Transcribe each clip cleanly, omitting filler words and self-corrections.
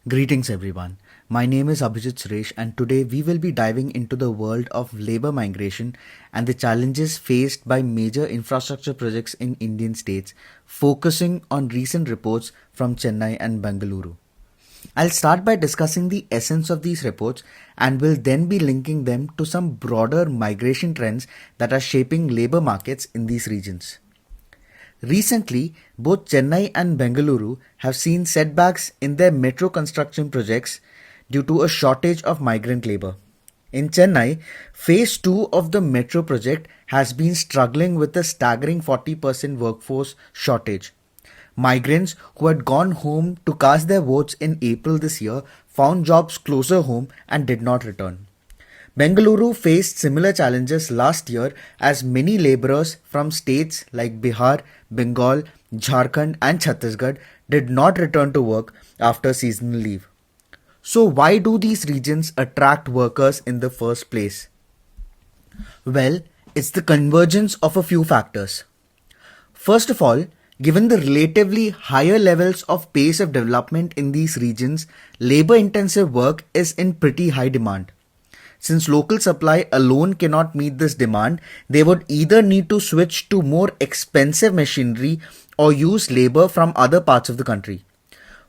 Greetings everyone. My name is Abhijit Suresh and today we will be diving into the world of labor migration and the challenges faced by major infrastructure projects in Indian states, focusing on recent reports from Chennai and Bengaluru. I'll start by discussing the essence of these reports and will then be linking them to some broader migration trends that are shaping labor markets in these regions. Recently, both Chennai and Bengaluru have seen setbacks in their metro construction projects due to a shortage of migrant labor. In Chennai, phase 2 of the metro project has been struggling with a staggering 40% workforce shortage. Migrants who had gone home to cast their votes in April this year found jobs closer home and did not return. Bengaluru faced similar challenges last year as many labourers from states like Bihar, Bengal, Jharkhand and Chhattisgarh did not return to work after seasonal leave. So why do these regions attract workers in the first place? Well, it's the convergence of a few factors. First of all, given the relatively higher levels of pace of development in these regions, labour-intensive work is in pretty high demand. Since local supply alone cannot meet this demand, they would either need to switch to more expensive machinery or use labour from other parts of the country.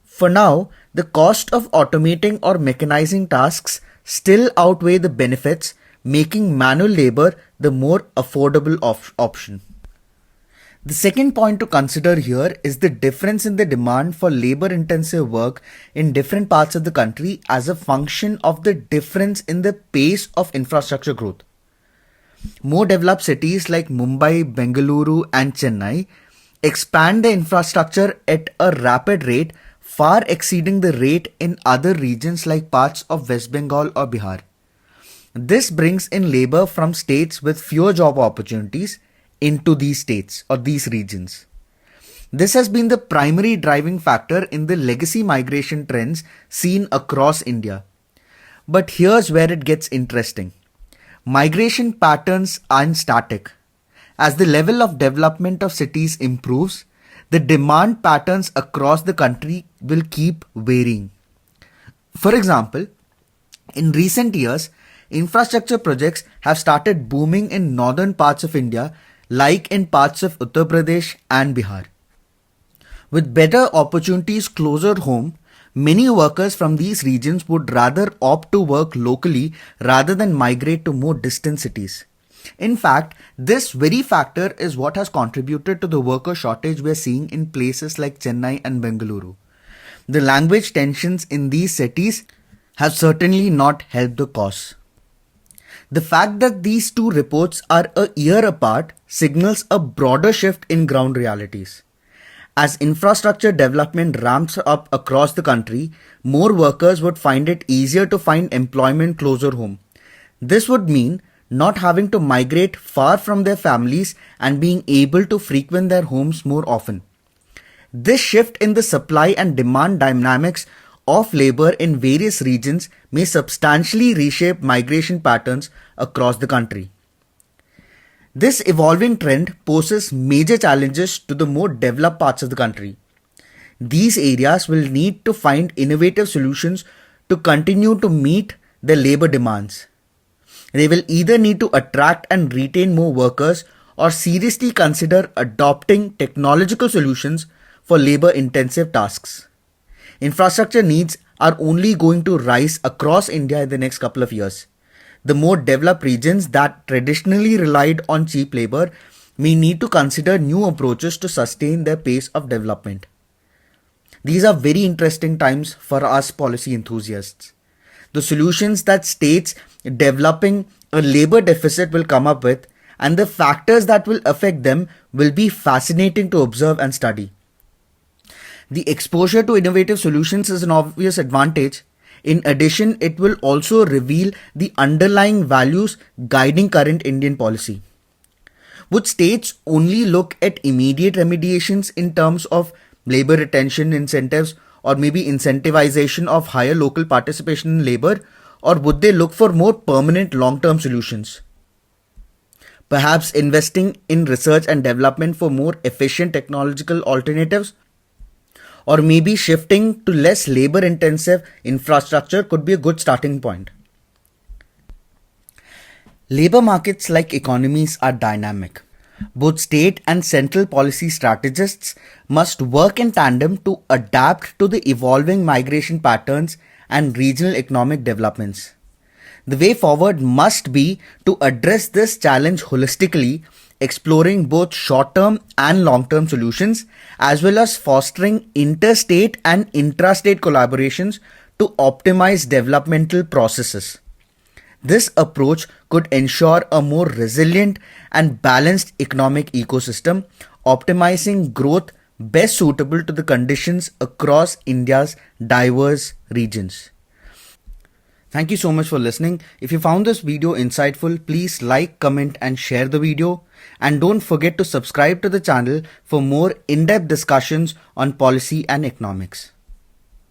For now, the cost of automating or mechanizing tasks still outweigh the benefits, making manual labour the more affordable option. The second point to consider here is the difference in the demand for labor-intensive work in different parts of the country as a function of the difference in the pace of infrastructure growth. More developed cities like Mumbai, Bengaluru and Chennai expand the infrastructure at a rapid rate far exceeding the rate in other regions like parts of West Bengal or Bihar. This brings in labour from states with fewer job opportunities into these states or these regions. This has been the primary driving factor in the legacy migration trends seen across India. But here's where it gets interesting. Migration patterns aren't static. As the level of development of cities improves, the demand patterns across the country will keep varying. For example, in recent years, infrastructure projects have started booming in northern parts of India like in parts of Uttar Pradesh and Bihar. With better opportunities closer home, many workers from these regions would rather opt to work locally rather than migrate to more distant cities. In fact, this very factor is what has contributed to the worker shortage we are seeing in places like Chennai and Bengaluru. The language tensions in these cities have certainly not helped the cause. The fact that these two reports are a year apart signals a broader shift in ground realities. As infrastructure development ramps up across the country, more workers would find it easier to find employment closer home. This would mean not having to migrate far from their families and being able to frequent their homes more often. This shift in the supply and demand dynamics of labour in various regions may substantially reshape migration patterns across the country. This evolving trend poses major challenges to the more developed parts of the country. These areas will need to find innovative solutions to continue to meet the labour demands. They will either need to attract and retain more workers or seriously consider adopting technological solutions for labour-intensive tasks. Infrastructure needs are only going to rise across India in the next couple of years. The more developed regions that traditionally relied on cheap labour may need to consider new approaches to sustain their pace of development. These are very interesting times for us policy enthusiasts. The solutions that states developing a labour deficit will come up with and the factors that will affect them will be fascinating to observe and study. The exposure to innovative solutions is an obvious advantage. In addition, it will also reveal the underlying values guiding current Indian policy. Would states only look at immediate remediations in terms of labour retention incentives or maybe incentivization of higher local participation in labour, or would they look for more permanent long-term solutions? Perhaps investing in research and development for more efficient technological alternatives? or maybe shifting to less labor intensive infrastructure could be a good starting point. Labor markets, like economies, are dynamic. Both state and central policy strategists must work in tandem to adapt to the evolving migration patterns and regional economic developments. The way forward must be to address this challenge holistically, exploring both short term and long term solutions, as well as fostering interstate and intrastate collaborations to optimize developmental processes. This approach could ensure a more resilient and balanced economic ecosystem, optimizing growth best suitable to the conditions across India's diverse regions. Thank you so much for listening. If you found this video insightful, please like, comment, and share the video. And don't forget to subscribe to the channel for more in-depth discussions on policy and economics.